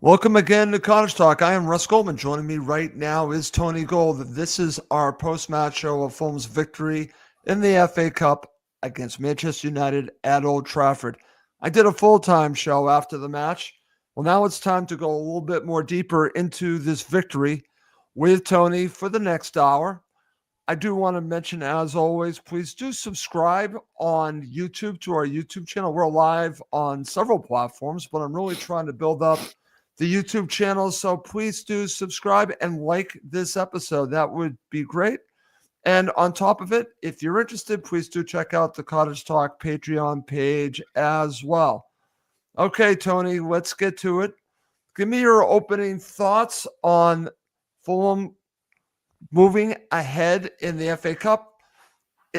Welcome again to Cottage Talk. I am Russ Goldman. Joining me right now is Tony Gold. This is our post-match show of Fulham's victory in the FA Cup against Manchester United at Old Trafford. I did a full-time show after the match. Well, now it's time to go a little bit more deeper into this victory with Tony for the next hour. I do want to mention, as always, please do subscribe on YouTube to our YouTube channel. We're live on several platforms, but I'm really trying to build up the YouTube channel. So please do subscribe and like this episode. That would be great. And on top of it, if you're interested, please do check out the Cottage Talk Patreon page as well. Okay, Tony, let's get to it. Give me your opening thoughts on Fulham moving ahead in the FA Cup.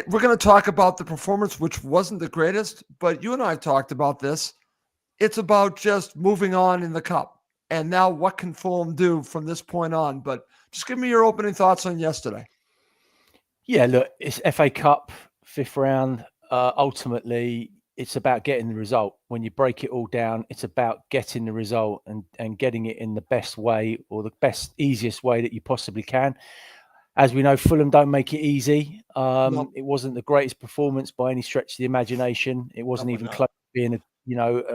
We're going to talk about the performance, which wasn't the greatest, but you and I have talked about this. It's about just moving on in the cup. And now what can Fulham do from this point on? But just give me your opening thoughts on yesterday. Yeah, look, it's FA Cup, fifth round. Ultimately, it's about getting the result. When you break it all down, it's about getting the result and getting it in the best way or the best, easiest way that you possibly can. As we know, Fulham don't make it easy. Nope. It wasn't the greatest performance by any stretch of the imagination. It wasn't even close to being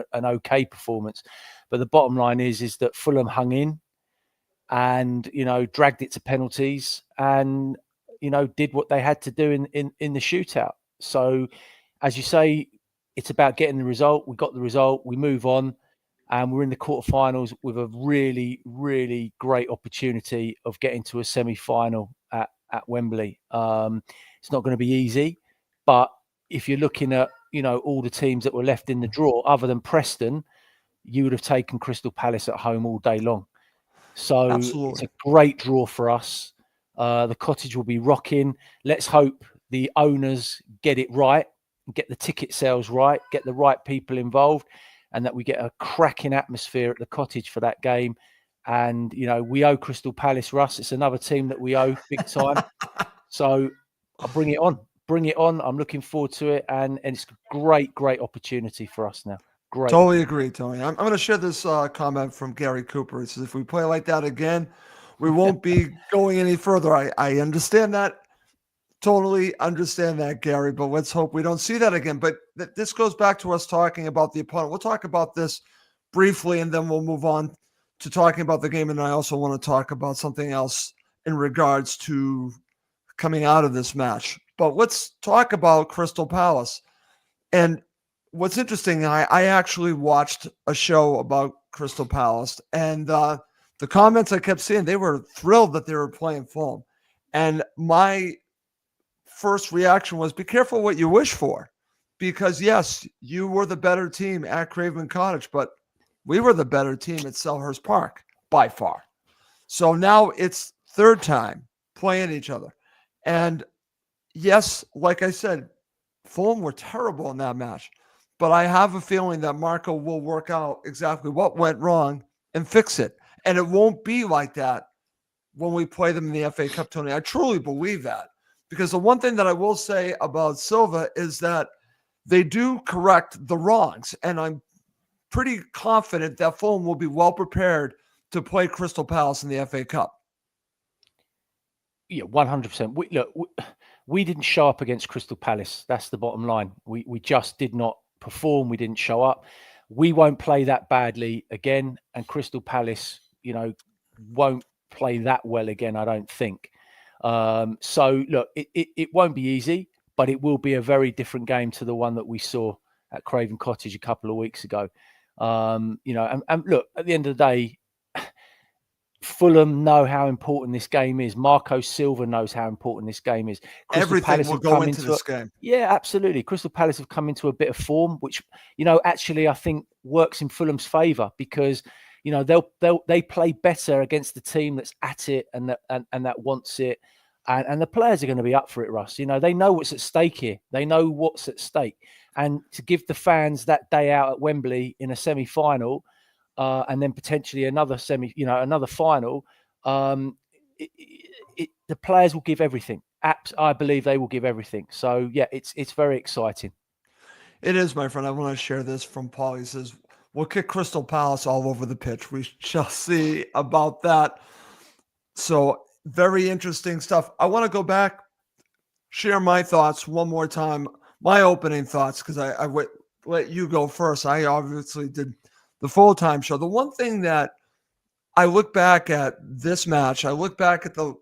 an okay performance. But the bottom line is that Fulham hung in and, dragged it to penalties and, did what they had to do in the shootout. So, as you say, it's about getting the result. We got the result. We move on. And we're in the quarterfinals with a really, really great opportunity of getting to a semi-final at Wembley. It's not going to be easy. But if you're looking at, all the teams that were left in the draw, other than Preston, you would have taken Crystal Palace at home all day long. So Absolutely. It's a great draw for us. The Cottage will be rocking. Let's hope the owners get it right, get the ticket sales right, get the right people involved, and that we get a cracking atmosphere at the Cottage for that game. And, we owe Crystal Palace, Russ. It's another team that we owe big time. So I'll bring it on. Bring it on. I'm looking forward to it. And it's a great, great opportunity for us now. Great. Totally agree, Tony. I'm going to share this comment from Gary Cooper. He says, if we play like that again, we won't be going any further. I understand that. Totally understand that, Gary, but let's hope we don't see that again. But this goes back to us talking about the opponent. We'll talk about this briefly, and then we'll move on to talking about the game. And I also want to talk about something else in regards to coming out of this match. But let's talk about Crystal Palace. And what's interesting, I actually watched a show about Crystal Palace, and the comments I kept seeing, they were thrilled that they were playing Fulham. And my first reaction was, be careful what you wish for, because yes, you were the better team at Craven Cottage, but we were the better team at Selhurst Park by far. So now it's third time playing each other. And yes, like I said, Fulham were terrible in that match, but I have a feeling that Marco will work out exactly what went wrong and fix it. And it won't be like that when we play them in the FA Cup, Tony. I truly believe that. Because the one thing that I will say about Silva is that they do correct the wrongs. And I'm pretty confident that Fulham will be well prepared to play Crystal Palace in the FA Cup. Yeah, 100%. We didn't show up against Crystal Palace. That's the bottom line. We just did not perform. We didn't show up. We won't play that badly again. And Crystal Palace, won't play that well again, I don't think. So look, it won't be easy, but it will be a very different game to the one that we saw at Craven Cottage a couple of weeks ago. And look, at the end of the day, Fulham know how important this game is. Marco Silva knows how important this game is. Everything Palace will go into this game. Yeah, absolutely. Crystal Palace have come into a bit of form, which, actually I think works in Fulham's favour, because they play better against the team that's at it and that wants it, and the players are going to be up for it, Russ. They know what's at stake here. They know what's at stake, and to give the fans that day out at Wembley in a semi-final, and then potentially another final, the players will give everything. I believe they will give everything. So yeah, it's very exciting. It is, my friend. I want to share this from Paul. He says, we'll kick Crystal Palace all over the pitch. We shall see about that. So very interesting stuff. I want to go back, share my thoughts one more time, my opening thoughts, because I let you go first. I obviously did the full-time show. The one thing that I look back at this match, I look back at the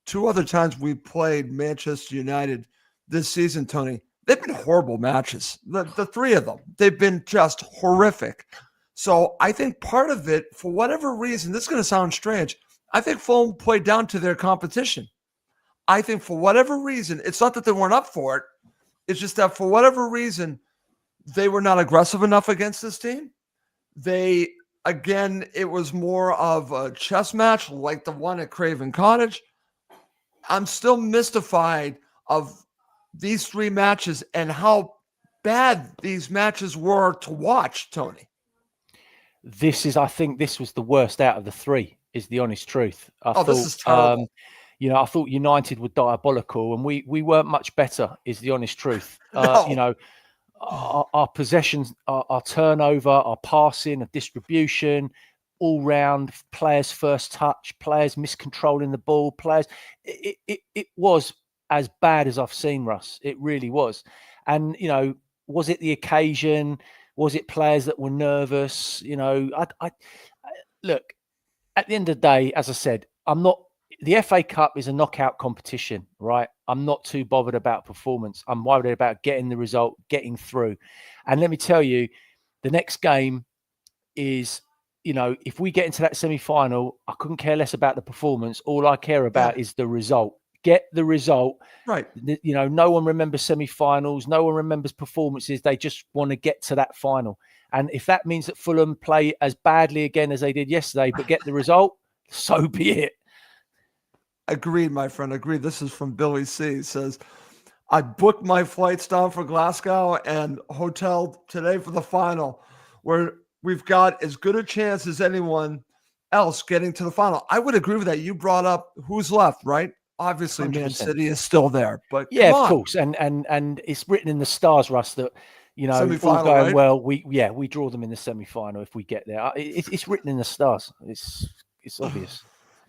2 other times we played Manchester United this season, Tony. They've been horrible matches. The 3 of them, they've been just horrific. So I think part of it, for whatever reason, this is going to sound strange, I think Fulham played down to their competition. I think for whatever reason, it's not that they weren't up for it. It's just that for whatever reason, they were not aggressive enough against this team. Again, it was more of a chess match like the one at Craven Cottage. I'm still mystified of these 3 matches and how bad these matches were to watch, Tony. I think this was the worst out of the 3, is the honest truth. This is terrible. I thought United were diabolical, and we weren't much better, is the honest truth. No. Our possessions, our turnover, our passing, our distribution, all round, players' first touch, players miscontrolling the ball, players. It was as bad as I've seen, Russ. It really was. And, was it the occasion? Was it players that were nervous? I look, at the end of the day, as I said, the FA Cup is a knockout competition, right? I'm not too bothered about performance. I'm worried about getting the result, getting through. And let me tell you, the next game is, if we get into that semi-final, I couldn't care less about the performance. All I care about is the result. Get the result. Right. No one remembers semi-finals. No one remembers performances. They just want to get to that final. And if that means that Fulham play as badly again as they did yesterday, but get the result, so be it. Agreed, my friend. Agreed. This is from Billy C. He says, I booked my flights down for Glasgow and hotel today for the final, where we've got as good a chance as anyone else getting to the final. I would agree with that. You brought up who's left, right? Obviously, 100%. Man City is still there, but yeah, of course, and it's written in the stars, Russ, that all going right? Well. We draw them in the semi-final if we get there. It's written in the stars. It's obvious.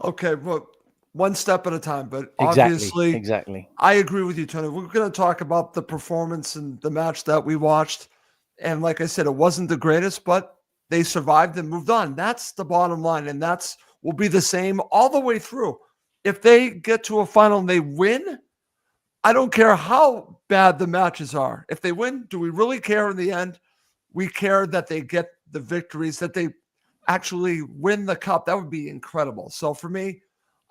Okay, well, one step at a time, but exactly. I agree with you, Tony. We're going to talk about the performance and the match that we watched, and like I said, it wasn't the greatest, but they survived and moved on. That's the bottom line, and will be the same all the way through. If they get to a final and they win, I don't care how bad the matches are. If they win, do we really care in the end? We care that they get the victories, that they actually win the cup. That would be incredible. So for me,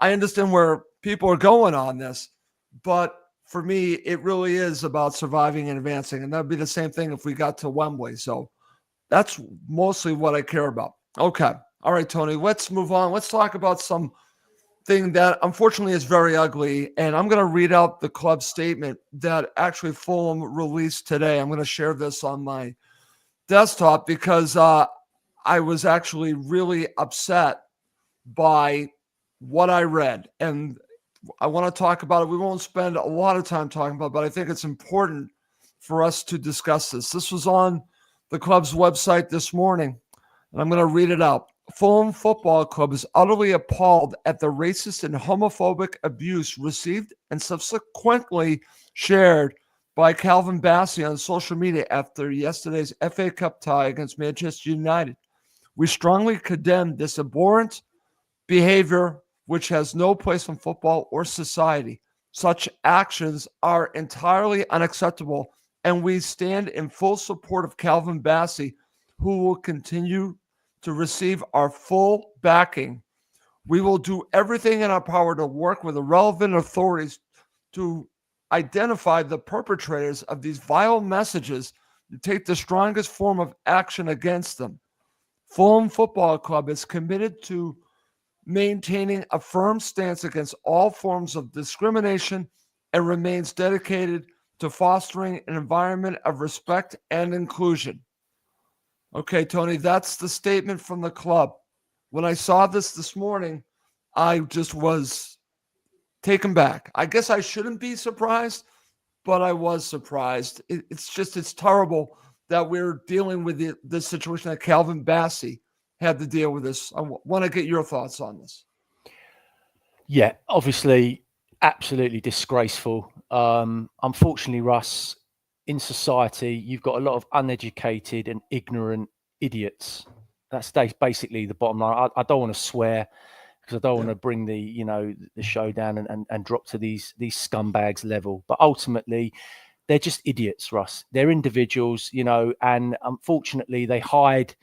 I understand where people are going on this, but for me, it really is about surviving and advancing. And that would be the same thing if we got to Wembley. So that's mostly what I care about. Okay. All right, Tony, let's move on. Let's talk about something that unfortunately is very ugly. And I'm going to read out the club statement that actually Fulham released today. I'm going to share this on my desktop because I was actually really upset by what I read. And I want to talk about it. We won't spend a lot of time talking about it, but I think it's important for us to discuss this. This was on the club's website this morning, and I'm going to read it out. Fulham Football Club is utterly appalled at the racist and homophobic abuse received and subsequently shared by Calvin Bassey on social media after yesterday's FA Cup tie against Manchester United. We strongly condemn this abhorrent behavior which has no place in football or society. Such actions are entirely unacceptable, and we stand in full support of Calvin Bassey, who will continue to receive our full backing. We will do everything in our power to work with the relevant authorities to identify the perpetrators of these vile messages and take the strongest form of action against them. Fulham Football Club is committed to maintaining a firm stance against all forms of discrimination and remains dedicated to fostering an environment of respect and inclusion. Okay, Tony, that's the statement from the club. When I saw this morning, I just was taken back. I guess I shouldn't be surprised, but I was surprised. It's terrible that we're dealing with this situation that Calvin Bassey had to deal with this. I want to get your thoughts on this. Yeah, obviously, absolutely disgraceful. Unfortunately, Russ, in society, you've got a lot of uneducated and ignorant idiots. That's basically the bottom line. I don't want to swear because I don't want to bring the show down and drop to these scumbags level. But ultimately, they're just idiots, Russ. They're individuals, and unfortunately, they hide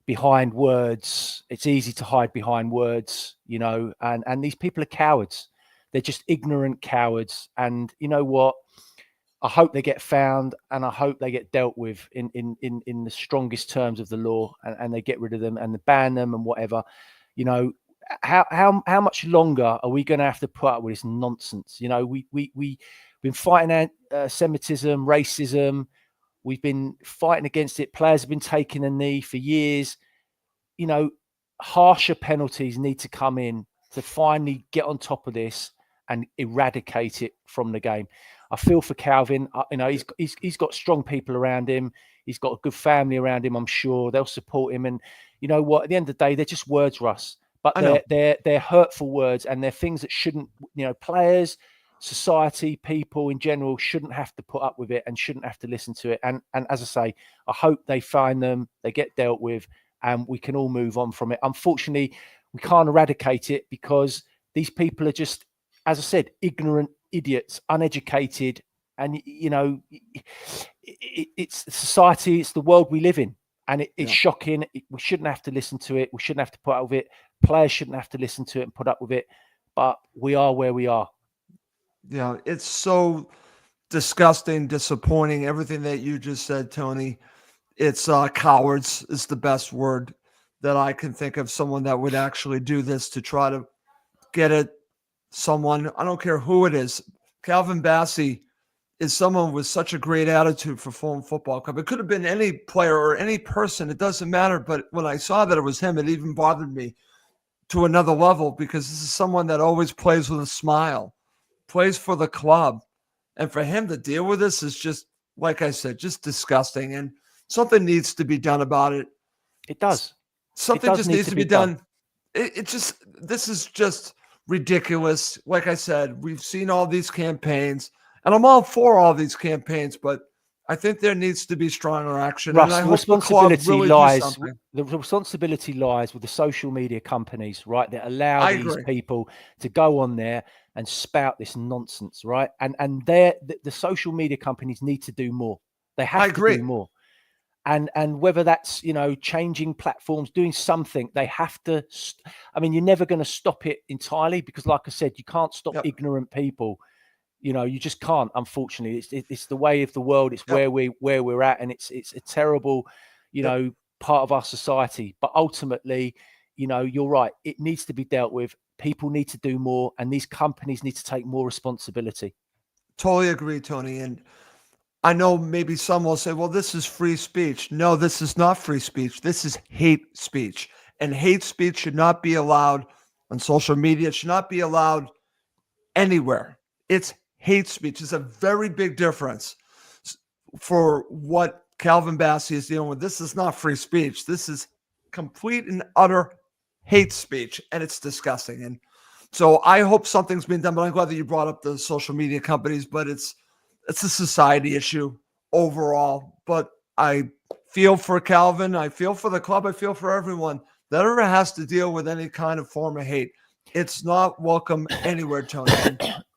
behind words. It's easy to hide behind words, and these people are cowards. They're just ignorant cowards. And you know what? I hope they get found, and I hope they get dealt with in the strongest terms of the law, and they get rid of them and they ban them and whatever. How much longer are we going to have to put up with this nonsense? We've been fighting Semitism, racism. We've been fighting against it. Players have been taking a knee for years. Harsher penalties need to come in to finally get on top of this and eradicate it from the game. I feel for Calvin. He's got strong people around him. He's got a good family around him. I'm sure they'll support him. And you know what? At the end of the day, they're just words, Russ. But they're hurtful words, and they're things that shouldn't. Players, society, people in general shouldn't have to put up with it and shouldn't have to listen to it. And as I say, I hope they find them, they get dealt with, and we can all move on from it. Unfortunately, we can't eradicate it because these people are just, as I said, ignorant idiots, uneducated, and it's society, it's the world we live in, and it's shocking. We shouldn't have to listen to it. We shouldn't have to put up with it. Players shouldn't have to listen to it and put up with it. But we are where we are. Yeah, it's so disgusting, disappointing. Everything that you just said, Tony. It's cowards is the best word that I can think of. Someone that would actually do this to try to get at someone. I don't care who it is. Calvin Bassey is someone with such a great attitude for Fulham Football Club. It could have been any player or any person. It doesn't matter. But when I saw that it was him, it even bothered me to another level because this is someone that always plays with a smile, plays for the club. And for him to deal with this is just, like I said, just disgusting. And something needs to be done about it. It does. Something just needs to be done. This is just ridiculous. Like I said, we've seen all these campaigns, and I'm all for all these campaigns, but I think there needs to be stronger action. Russ, and I the hope responsibility the club really lies. do The responsibility lies with the social media companies, right? That allow these people to go on there and spout this nonsense, right? And the social media companies need to do more. They have to do more. And whether that's, changing platforms, doing something, they have to. You're never going to stop it entirely because, like I said, you can't stop ignorant people. You just can't. Unfortunately, it's the way of the world. It's where we're at, and it's a terrible, part of our society. But ultimately, you're right. It needs to be dealt with. People need to do more, and these companies need to take more responsibility. Totally agree, Tony. And I know maybe some will say, well, this is free speech. No, this is not free speech. This is hate speech. And hate speech should not be allowed on social media. It should not be allowed anywhere. It's hate speech. It's a very big difference for what Calvin Bassey is dealing with. This is not free speech. This is complete and utter hate speech, and it's disgusting. And so I hope something's been done, but I'm glad that you brought up the social media companies, but it's a society issue overall. But I feel for Calvin. I feel for the club. I feel for everyone that ever has to deal with any kind of form of hate. It's not welcome anywhere, Tony.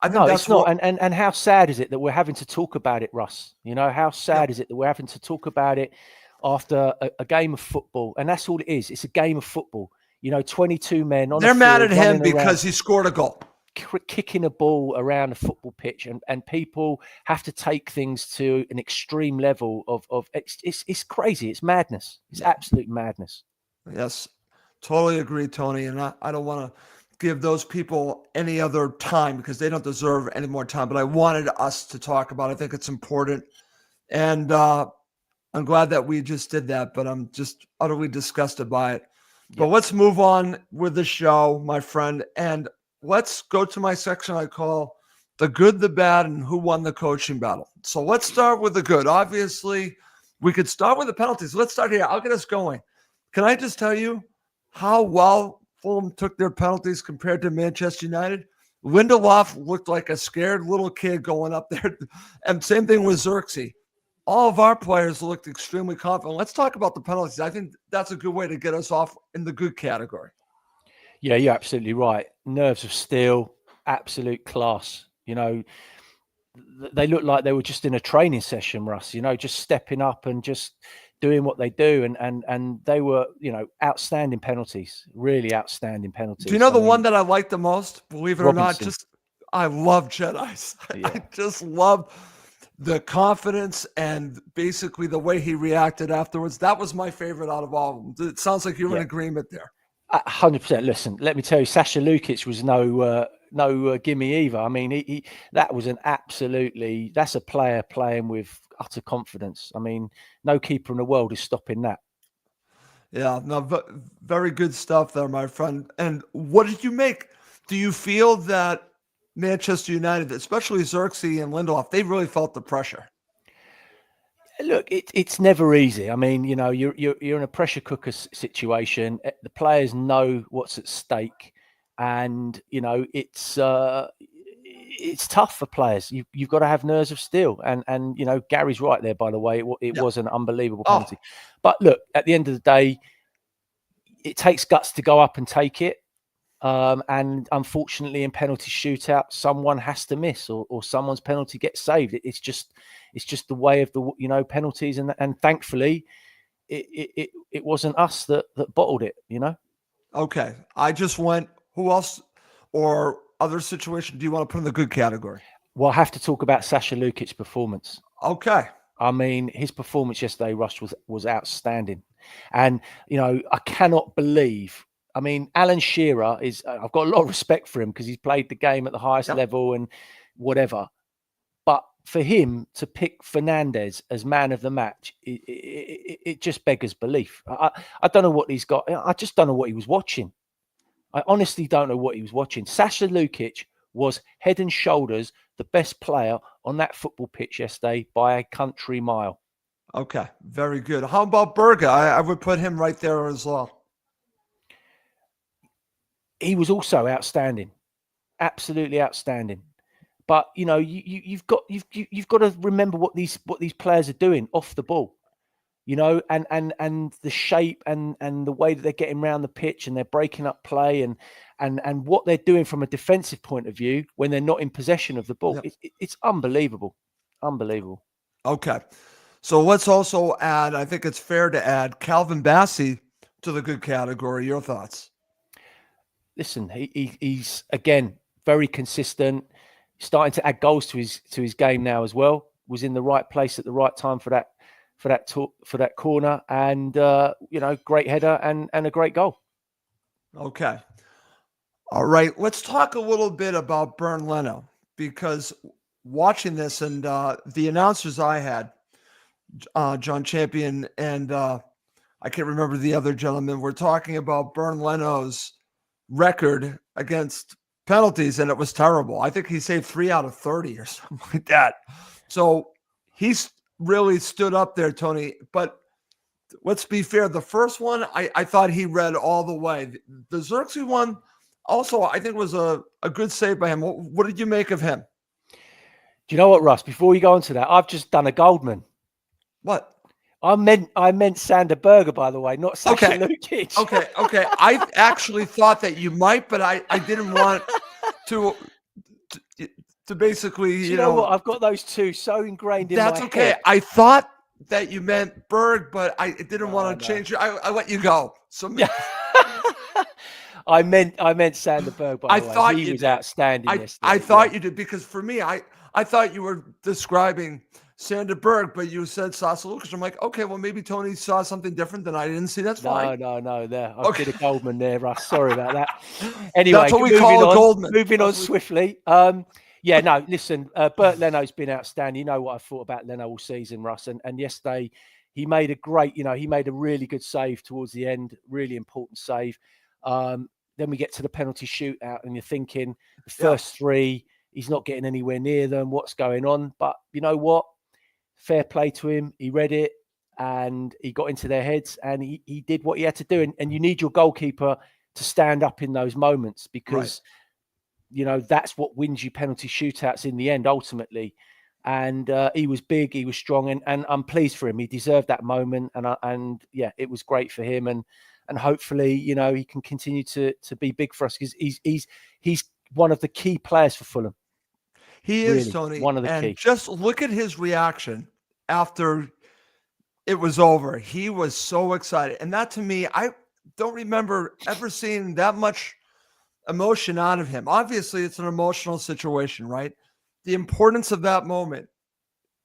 I think it's not. And how sad is it that we're having to talk about it, Russ? How sad is it that we're having to talk about it after a game of football? And that's all it is. It's a game of football. 22 men on. They're mad at him because he scored a goal. Kicking a ball around a football pitch, and people have to take things to an extreme level of it's crazy. It's madness. It's absolute madness. Yes, totally agree, Tony. And I don't want to give those people any other time because they don't deserve any more time. But I wanted us to talk about it. I think it's important. And I'm glad that we just did that, but I'm just utterly disgusted by it. Yep. But let's move on with the show, my friend. And let's go to my section I call the good, the bad, and who won the coaching battle. So let's start with the good. Obviously, We could start with the penalties. Let's start here. I'll get us going. Can I just tell you how well Fulham took their penalties compared to Manchester United? Lindelof looked like a scared little kid going up there. And same thing with Xerxes. All of our players looked extremely confident. Let's talk about the penalties. I think that's a good way to get us off in the good category. Yeah, you're absolutely right. Nerves of steel, absolute class. You know, they looked like they were just in a training session, Russ, you know, just stepping up and just doing what they do. And they were, you know, outstanding penalties, really outstanding penalties. Do you know the one that I like the most? Believe it or not, I love Jedi's. Yeah. I just love the confidence and basically the way he reacted afterwards. That was my favorite out of all of them. It sounds like you're in agreement there. 100%. Listen, let me tell you, Sasha Lukic was no gimme either. I mean, that was that's a player playing with utter confidence. I mean, no keeper in the world is stopping that. Yeah, no, very good stuff there, my friend. And what did you make? Do you feel that Manchester United, especially Xerxes and Lindelof, they really felt the pressure? Look, it's never easy. I mean, you know, you're in a pressure cooker situation. The players know what's at stake, and you know it's tough for players. You've got to have nerves of steel, and you know Gary's right there. By the way, it was an unbelievable penalty. But look, at the end of the day, it takes guts to go up and take it. And unfortunately, in penalty shootout, someone has to miss, or someone's penalty gets saved. It's just the way of the, you know, penalties, and thankfully, it wasn't us that bottled it. You know. Okay, I just went. Who else or other situation do you want to put in the good category? Well, I have to talk about Sasha Lukic's performance. Okay. I mean, his performance yesterday, Russ, was outstanding, and you know, I cannot believe. I mean, Alan Shearer is, I've got a lot of respect for him because he's played the game at the highest level and whatever. But for him to pick Fernandes as man of the match, it just beggars belief. I don't know what he's got. I just don't know what he was watching. I honestly don't know what he was watching. Sasha Lukic was head and shoulders the best player on that football pitch yesterday by a country mile. Okay, very good. How about Berger? I would put him right there as well. He was also outstanding, absolutely outstanding. But you know, you've got to remember what these players are doing off the ball, you know, and the shape and the way that they're getting around the pitch and they're breaking up play and what they're doing from a defensive point of view when they're not in possession of the ball. It's unbelievable, unbelievable. Okay, so let's also add. I think it's fair to add Calvin Bassey to the good category. Your thoughts? Listen, he's again very consistent, starting to add goals to his game now as well. Was in the right place at the right time for that corner, and you know, great header and a great goal. Okay, all right. Let's talk a little bit about Bernd Leno, because watching this and the announcers I had, John Champion and I can't remember the other gentleman, were talking about Bernd Leno's record against penalties, and it was terrible. I think he saved 3 out of 30 or something like that. So he's really stood up there, Tony. But let's be fair. The first one, I thought he read all the way. The Xerxes one also, I think, was a good save by him. What did you make of him? Do you know what, Russ? Before you go on to that, I've just done a Goldman. What? I meant Sander Berger, by the way, not Sasha Lukic. Okay. I actually thought that you might, but I didn't want to basically, you know what? I've got those two so ingrained in my head. That's okay. I thought that you meant Berg, but I didn't want to change it. I let you go. So I meant Sander Berg, by the way. Thought he was outstanding yesterday. I thought you did, because for me, I thought you were describing Sander Berg, but you said Sasha Lukic. I'm like, okay, well, maybe Tony saw something different than I didn't see. That's fine. No. There, I did a Goldman there, Russ. Sorry about that. Anyway, that's what we call a Goldman. Moving on swiftly. Yeah, no, listen, Bernd Leno's been outstanding. You know what I've thought about Leno all season, Russ. And yesterday, he made a really good save towards the end, really important save. Then we get to the penalty shootout, and you're thinking the first three, he's not getting anywhere near them. What's going on? But you know what? Fair play to him. He read it, and he got into their heads, and he did what he had to do. And you need your goalkeeper to stand up in those moments, because that's what wins you penalty shootouts in the end, ultimately. And he was big, he was strong, and I'm pleased for him. He deserved that moment, and it was great for him, and hopefully, he can continue to be big for us, because he's one of the key players for Fulham. He really, is, Tony. one of the And key. just look at his reaction after it was over. He was so excited. And that, to me, I don't remember ever seeing that much emotion out of him. Obviously, it's an emotional situation, right? The importance of that moment,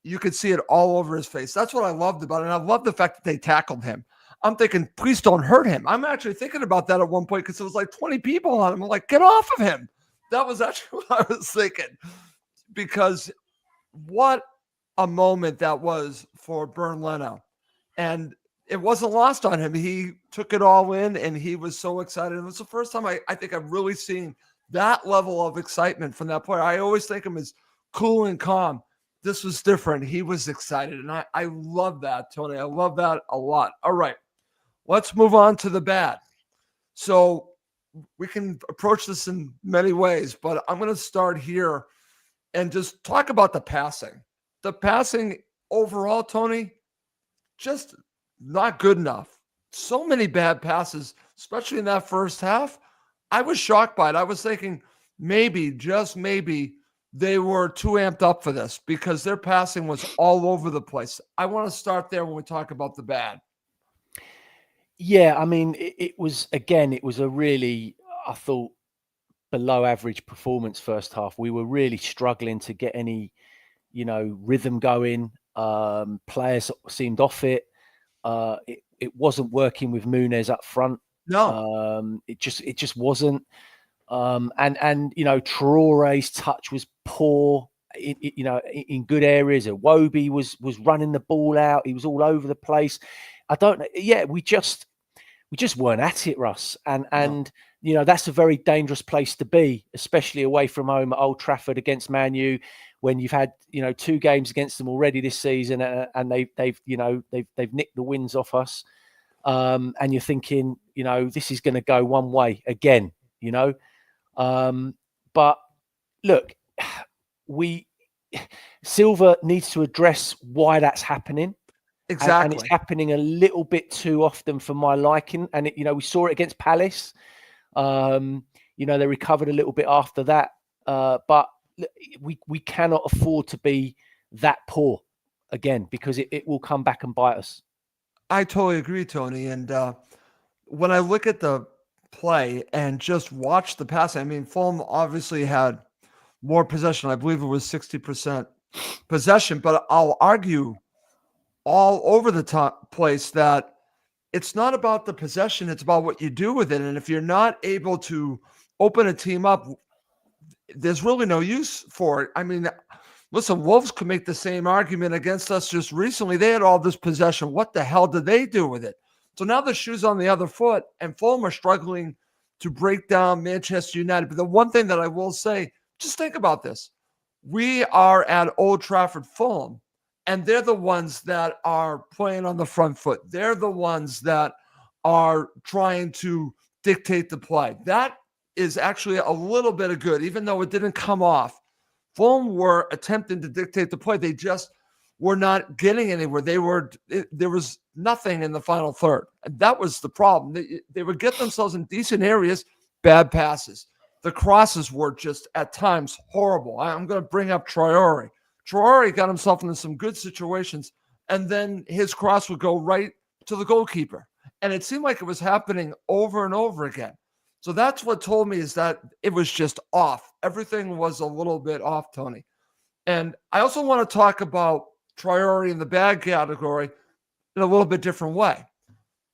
you could see it all over his face. That's what I loved about it. And I love the fact that they tackled him. I'm thinking, please don't hurt him. I'm actually thinking about that at one point, because it was like 20 people on him. I'm like, get off of him. That was actually what I was thinking, because what a moment that was for Bernd Leno. And it wasn't lost on him. He took it all in, and he was so excited. It was the first time I think I've really seen that level of excitement from that player. I always think him as cool and calm. This was different. He was excited, and I love that, Tony. I love that a lot. All right, let's move on to the bad. So we can approach this in many ways, but I'm going to start here and just talk about the passing. The passing overall, Tony, just not good enough. So many bad passes, especially in that first half. I was shocked by it. I was thinking maybe, just maybe, they were too amped up for this, because their passing was all over the place. I want to start there when we talk about the bad. Yeah, I mean, it was a really, I thought, below average performance first half. We were really struggling to get any, rhythm going. Players seemed off it. It wasn't working with Muniz up front. No, it just wasn't. And Traore's touch was poor. In good areas. Iwobi was running the ball out. He was all over the place. I don't know. Yeah, we just weren't at it, Russ. And that's a very dangerous place to be, especially away from home at Old Trafford against Man U, when you've had 2 games against them already this season, and they've nicked the wins off us. And you're thinking, this is going to go one way again. But look, Silva needs to address why that's happening. exactly. And it's happening a little bit too often for my liking. And we saw it against Palace. They recovered a little bit after that. But we cannot afford to be that poor again, because it will come back and bite us. I totally agree, Tony. And when I look at the play and just watch the passing, I mean, Fulham obviously had more possession. I believe it was 60% possession, but I'll argue all over the top place that it's not about the possession, it's about what you do with it. And if you're not able to open a team up, there's really no use for it. I mean, listen, Wolves could make the same argument against us just recently. They had all this possession. What the hell did they do with it? So now the shoe's on the other foot, and Fulham are struggling to break down Manchester United. But the one thing that I will say, just think about this. We are at Old Trafford, Fulham, and they're the ones that are playing on the front foot. They're the ones that are trying to dictate the play. That is actually a little bit of good, even though it didn't come off. Fulham were attempting to dictate the play. They just were not getting anywhere. There was nothing in the final third. And that was the problem. They would get themselves in decent areas, bad passes. The crosses were just at times horrible. I'm going to bring up Traore. Traore got himself into some good situations, and then his cross would go right to the goalkeeper. And it seemed like it was happening over and over again. So that's what told me, is that it was just off. Everything was a little bit off, Tony. And I also want to talk about Traore in the bad category in a little bit different way,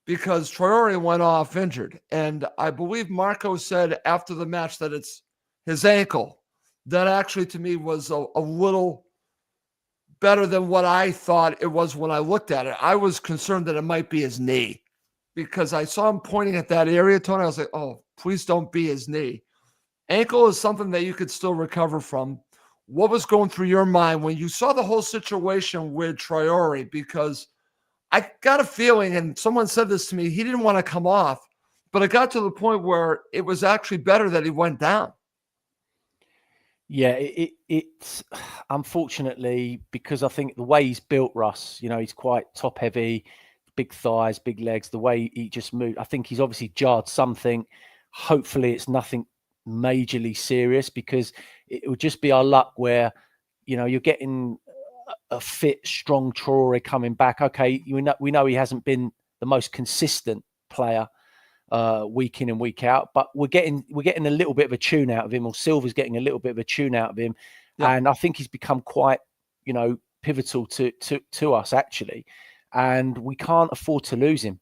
because Traore went off injured. And I believe Marco said after the match that it's his ankle. That actually, to me, was a little better than what I thought it was when I looked at it. I was concerned that it might be his knee, because I saw him pointing at that area, Tony. I was like, oh, please don't be his knee. Ankle is something that you could still recover from. What was going through your mind when you saw the whole situation with Traore? Because I got a feeling, and someone said this to me, he didn't want to come off, but it got to the point where it was actually better that he went down. Yeah, it's unfortunately because I think the way he's built, Russ, he's quite top heavy, big thighs, big legs, the way he just moved. I think he's obviously jarred something. Hopefully it's nothing majorly serious, because it would just be our luck where, you're getting a fit, strong Traore coming back. Okay, we know he hasn't been the most consistent player week in and week out, but we're getting a little bit of a tune out of him, or Silva's getting a little bit of a tune out of him, and I think he's become quite pivotal to us actually, and we can't afford to lose him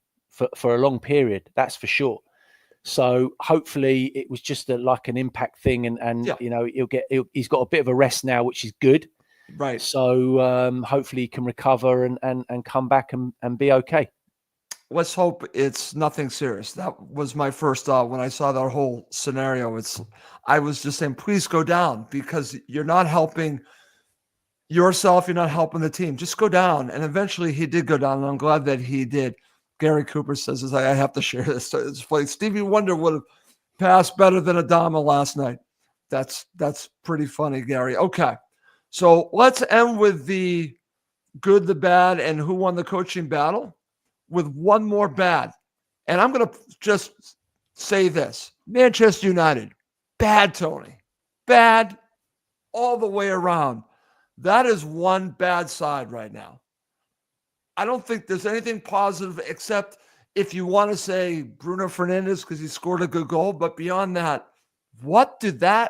for a long period, that's for sure. So hopefully it was just like an impact thing, and he's got a bit of a rest now, which is good. Right. So hopefully he can recover and come back and be okay. Let's hope it's nothing serious. That was my first thought when I saw that whole scenario. I was just saying, please go down, because you're not helping yourself. You're not helping the team. Just go down. And eventually he did go down, and I'm glad that he did. Gary Cooper says, I have to share this. It's funny. Stevie Wonder would have passed better than Adama last night. That's pretty funny, Gary. Okay. So let's end with the good, the bad, and who won the coaching battle with one more bad. And I'm going to just say this. Manchester United, bad, Tony. Bad all the way around. That is one bad side right now. I don't think there's anything positive, except if you want to say Bruno Fernandes because he scored a good goal. But beyond that, what do they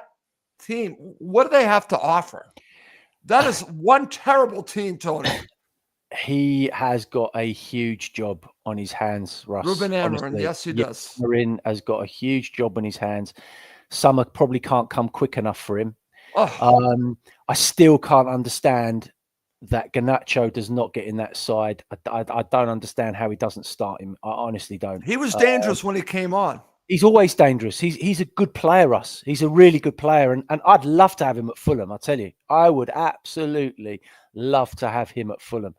have to offer? That is one terrible team, Tony. He has got a huge job on his hands, Russ. Ruben Amorim, yes, he does. Amorim has got a huge job on his hands. Summer probably can't come quick enough for him. I still can't understand that Garnacho does not get in that side. I don't understand how he doesn't start him. I honestly don't. He was dangerous when he came on. He's always dangerous. He's a good player, Russ. He's a really good player. And I'd love to have him at Fulham, I tell you. I would absolutely love to have him at Fulham.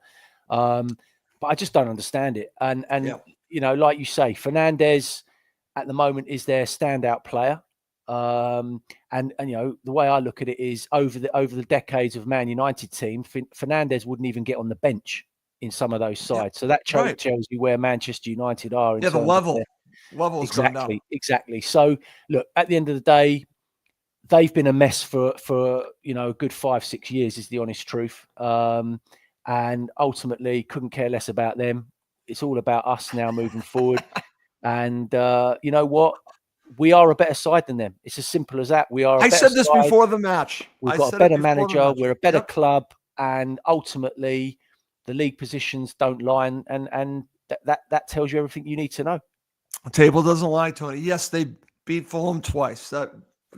But I just don't understand it. And like you say, Fernandes at the moment is their standout player. And the way I look at it is over the decades of Man United team, Fernandes wouldn't even get on the bench in some of those sides. Yeah, so that tells you where Manchester United are. The level's gone down. Exactly. So look, at the end of the day, they've been a mess for a good 5-6 years, is the honest truth. And ultimately couldn't care less about them. It's all about us now moving forward. And you know what? We are a better side than them. It's as simple as that. We are. I said this before the match. We've got a better manager. We're a better club, and ultimately, the league positions don't lie, and that tells you everything you need to know. The table doesn't lie, Tony. Yes, they beat Fulham twice.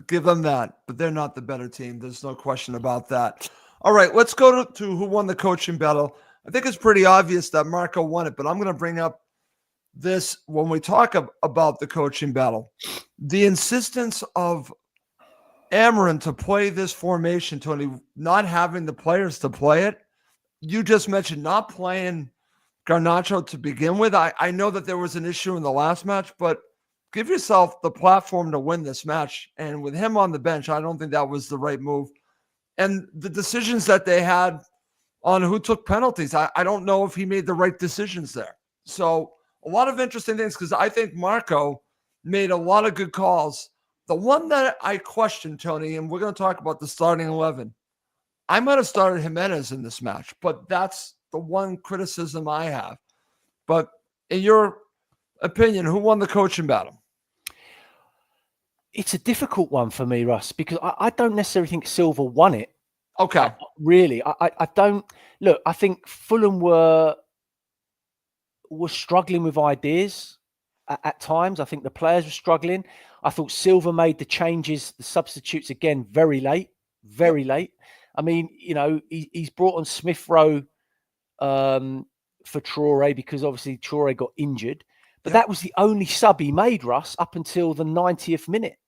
Give them that, but they're not the better team. There's no question about that. All right, let's go to who won the coaching battle. I think it's pretty obvious that Marco won it, but I'm going to bring up this when we talk about the coaching battle. The insistence of Amorim to play this formation, Tony, not having the players to play it. You just mentioned not playing Garnacho to begin with. I know that there was an issue in the last match, but give yourself the platform to win this match. And with him on the bench, I don't think that was the right move. And the decisions that they had on who took penalties, I don't know if he made the right decisions there. So a lot of interesting things, because I think Marco made a lot of good calls. The one that I questioned, Tony, and we're going to talk about the starting 11. I might have started Jimenez in this match, but that's the one criticism I have. But in your opinion, who won the coaching battle? It's a difficult one for me, Russ, because I don't necessarily think Silva won it. Okay. Really, I don't. Look, I think Fulham were struggling with ideas at times. I think the players were struggling. I thought Silva made the changes, the substitutes again, very late. I mean, he's brought on Smith Rowe for Traore because obviously Traore got injured. But that was the only sub he made, Russ, up until the 90th minute.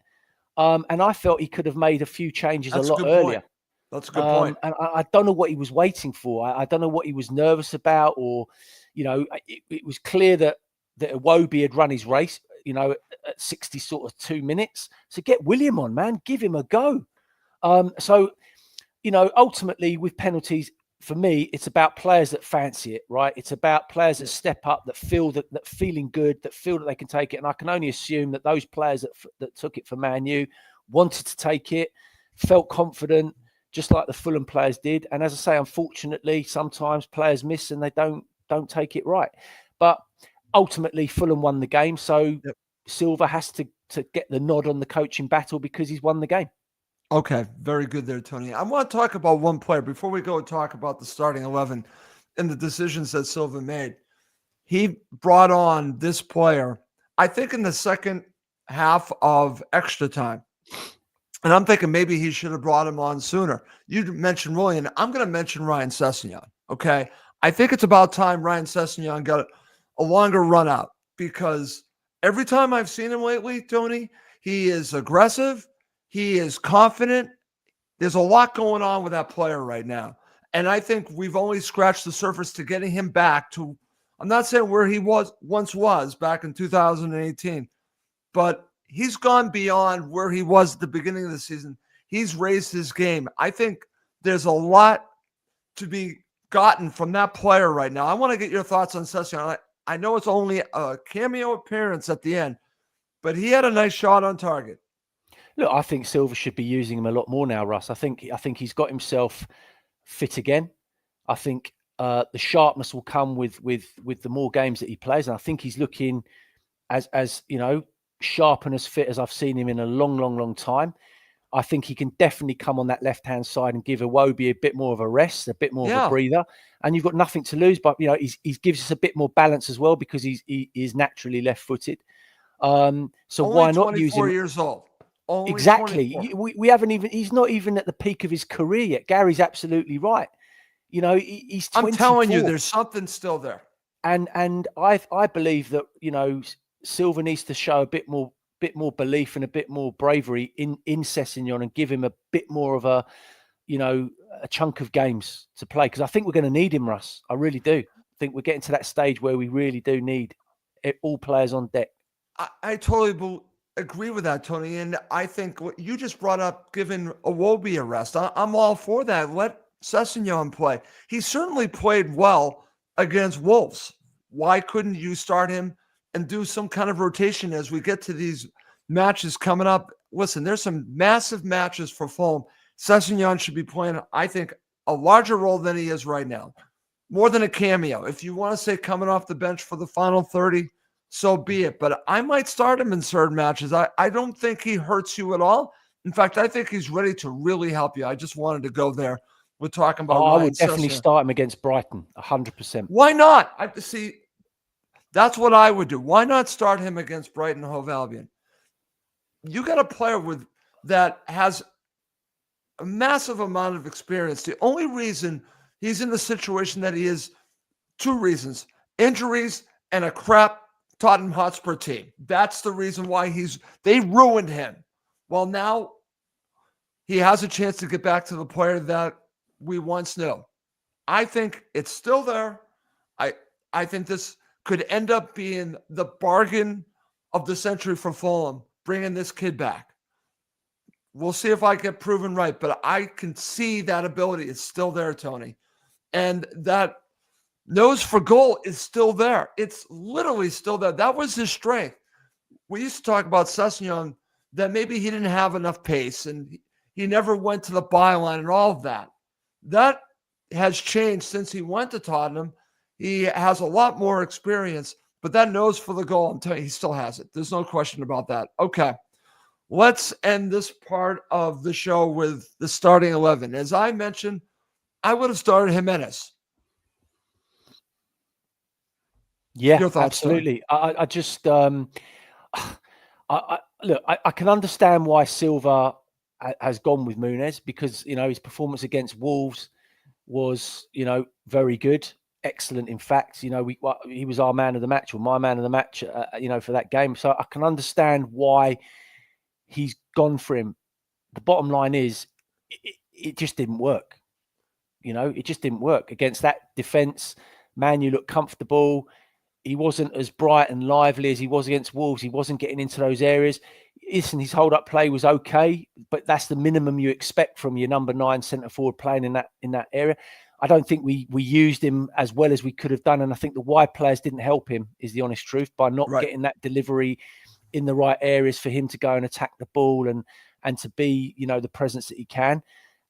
And I felt he could have made a few changes a lot earlier. Point. That's a good point. And I don't know what he was waiting for. I don't know what he was nervous about, or, it was clear that Iwobi had run his race, at 60 sort of 2 minutes. So get William on, man, give him a go. So ultimately with penalties, for me, it's about players that fancy it, right? It's about players that step up, that feel that feeling good, that feel that they can take it. And I can only assume that those players that took it for Man U wanted to take it, felt confident, just like the Fulham players did. And as I say, unfortunately, sometimes players miss and they don't take it right. But ultimately, Fulham won the game. So Silva has to get the nod on the coaching battle because he's won the game. Okay, very good there, Tony. I want to talk about one player before we go talk about the starting 11 and the decisions that Silva made. He brought on this player, I think, in the second half of extra time. And I'm thinking maybe he should have brought him on sooner. You mentioned Willian. I'm going to mention Ryan Sessegnon, okay? I think it's about time Ryan Sessegnon got a longer run out because every time I've seen him lately, Tony, he is aggressive. He is confident. There's a lot going on with that player right now. And I think we've only scratched the surface to getting him back to, I'm not saying where he once was back in 2018, but he's gone beyond where he was at the beginning of the season. He's raised his game. I think there's a lot to be gotten from that player right now. I want to get your thoughts on Sessegnon. I know it's only a cameo appearance at the end, but he had a nice shot on target. Look, I think Silva should be using him a lot more now, Russ. I think he's got himself fit again. I think the sharpness will come with the more games that he plays, and I think he's looking as sharp and as fit as I've seen him in a long time. I think he can definitely come on that left-hand side and give Iwobi a bit more of a rest, a bit more of a breather. And you've got nothing to lose, but he gives us a bit more balance as well because he is naturally left-footed. So only why not use him? 24 years old. Only exactly. 24. We haven't even. He's not even at the peak of his career yet. Gary's absolutely right. He's 24. I'm telling you, there's something still there. And I believe that Silva needs to show a bit more belief and a bit more bravery in Sessegnon and give him a bit more of a chunk of games to play, because I think we're going to need him, Russ. I really do. I think we're getting to that stage where we really do need all players on deck. I totally agree with that, Tony. And I think what you just brought up, giving Iwobi a rest, I'm all for that. Let Sessegnon play. He certainly played well against Wolves. Why couldn't you start him and do some kind of rotation as we get to these matches coming up? Listen, there's some massive matches for Fulham. Sessegnon should be playing, I think, a larger role than he is right now. More than a cameo. If you want to say coming off the bench for the final 30, so be it. But I might start him in certain matches. I don't think he hurts you at all. In fact, I think he's ready to really help you. I just wanted to go there. We're talking about I would definitely start him against Brighton, 100%. Why not? I see. That's what I would do. Why not start him against Brighton Hove Albion? You got a player that has a massive amount of experience. The only reason he's in the situation that he is, two reasons: injuries and a crap Tottenham Hotspur team. That's the reason why they ruined him. Well, now he has a chance to get back to the player that we once knew. I think it's still there. I think this could end up being the bargain of the century for Fulham, bringing this kid back. We'll see if I get proven right, but I can see that ability is still there, Tony. And that nose for goal is still there. It's literally still there. That was his strength. We used to talk about Sessegnon, that maybe he didn't have enough pace and he never went to the byline and all of that. That has changed since he went to Tottenham. He has a lot more experience, but that nose for the goal, I'm telling you, he still has it. There's no question about that. Okay, let's end this part of the show with the starting 11. As I mentioned, I would have started Jimenez. Yeah, absolutely. I just look. I can understand why Silva has gone with Muniz, because his performance against Wolves was very good, excellent. In fact, he was our man of the match, or my man of the match, for that game. So I can understand why he's gone for him. The bottom line is, it just didn't work. It just didn't work against that defense. Man U looked comfortable. He wasn't as bright and lively as he was against Wolves. He wasn't getting into those areas. Listen, his hold-up play was okay, but that's the minimum you expect from your number 9 centre forward playing in that area. I don't think we used him as well as we could have done, and I think the wide players didn't help him, is the honest truth, by not getting that delivery in the right areas for him to go and attack the ball and to be, the presence that he can.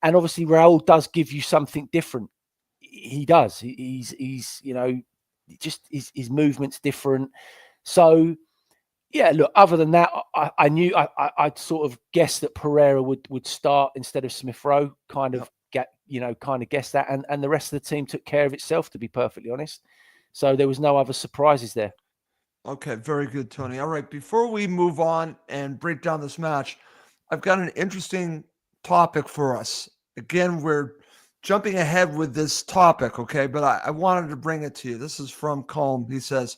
And obviously, Raul does give you something different. He does. He's just his movement's different. So yeah, look, other than that, I knew I'd sort of guessed that Pereira would start instead of Smith Rowe, kind of guessed that, and the rest of the team took care of itself, to be perfectly honest. So there was no other surprises there. Okay, very good, Tony. All right, before we move on and break down this match, I've got an interesting topic for us. Again, we're jumping ahead with this topic, okay? But I wanted to bring it to you. This is from Colm. He says,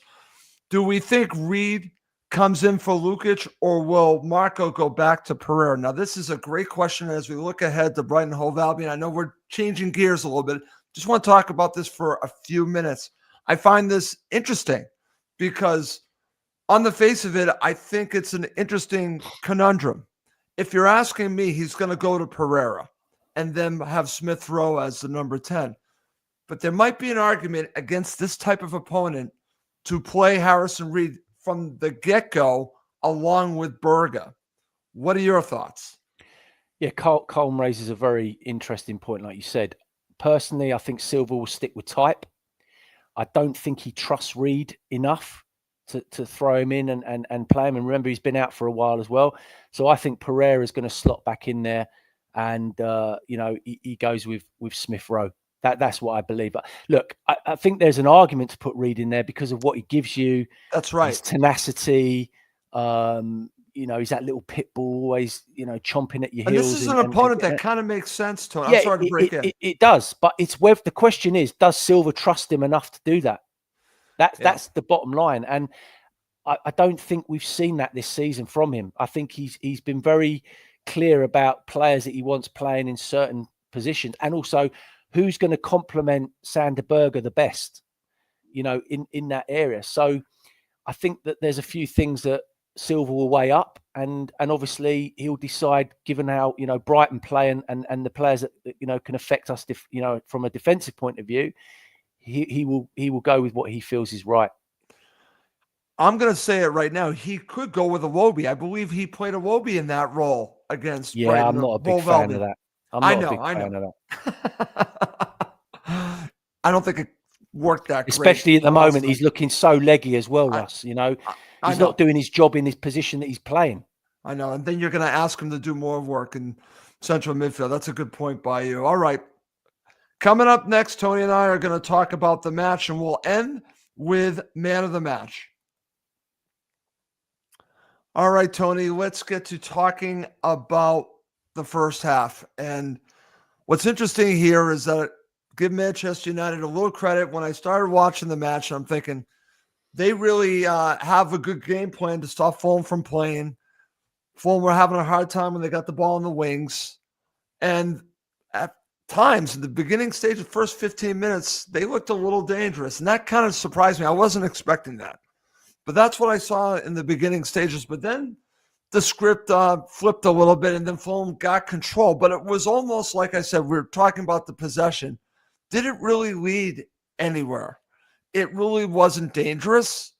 do we think Reed comes in for Lukic, or will Marco go back to Pereira? Now, this is a great question as we look ahead to Brighton Hove Albion. I know we're changing gears a little bit. Just want to talk about this for a few minutes. I find this interesting because on the face of it, I think it's an interesting conundrum. If you're asking me, he's going to go to Pereira and then have Smith Rowe as the number 10. But there might be an argument against this type of opponent to play Harrison Reed from the get-go along with Berga. What are your thoughts? Yeah, Colm raises a very interesting point, like you said. Personally, I think Silva will stick with type. I don't think he trusts Reed enough to throw him in and play him. And remember, he's been out for a while as well. So I think Pereira is going to slot back in there, and he goes with Smith Rowe. That's what I believe. But look, I think there's an argument to put Reed in there because of what he gives you. That's right. His tenacity. He's that little pit bull, always, chomping at your heels. And this is an opponent that kind of makes sense, Tony. Yeah, I'm sorry to break in. It does, but it's where the question is: does Silva trust him enough to do that? That's the bottom line, and I don't think we've seen that this season from him. I think he's been very clear about players that he wants playing in certain positions, and also who's going to complement Sander Berge the best, in that area. So I think that there's a few things that Silva will weigh up, and obviously he'll decide, given how Brighton play and the players that can affect us from a defensive point of view, he will go with what he feels is right. I'm going to say it right now. He could go with Iwobi. I believe he played Iwobi in that role against Brighton. Yeah, I'm not a big fan of that. I'm not a big fan of that. I don't think it worked that great. Especially at the moment, he's looking so leggy as well, Russ. He's not doing his job in his position that he's playing. I know. And then you're going to ask him to do more work in central midfield. That's a good point by you. All right. Coming up next, Tony and I are going to talk about the match, and we'll end with man of the match. All right, Tony, let's get to talking about the first half. And what's interesting here is that give Manchester United a little credit. When I started watching the match, I'm thinking they really have a good game plan to stop Fulham from playing. Fulham were having a hard time when they got the ball in the wings. And at times, in the beginning stage, the first 15 minutes, they looked a little dangerous. And that kind of surprised me. I wasn't expecting that. But that's what I saw in the beginning stages. But then the script flipped a little bit, and then Fulham got control. But it was almost like I said, we were talking about the possession. Did it really lead anywhere? It really wasn't dangerous.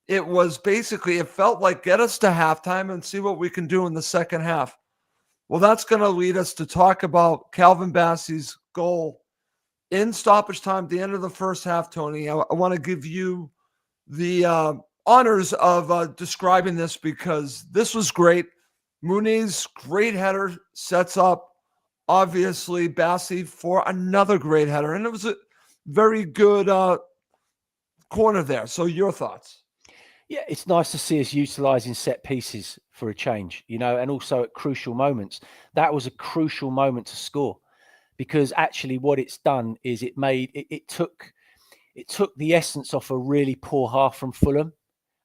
It was basically, it felt like get us to halftime and see what we can do in the second half. Well, that's going to lead us to talk about Calvin Bassey's goal in stoppage time at the end of the first half, Tony. I want to give you the honors of describing this because this was great. Muniz, great header, sets up, obviously, Bassey for another great header. And it was a very good corner there. So your thoughts? Yeah, it's nice to see us utilising set pieces for a change, and also at crucial moments. That was a crucial moment to score because actually what it's done is it took the essence off a really poor half from Fulham.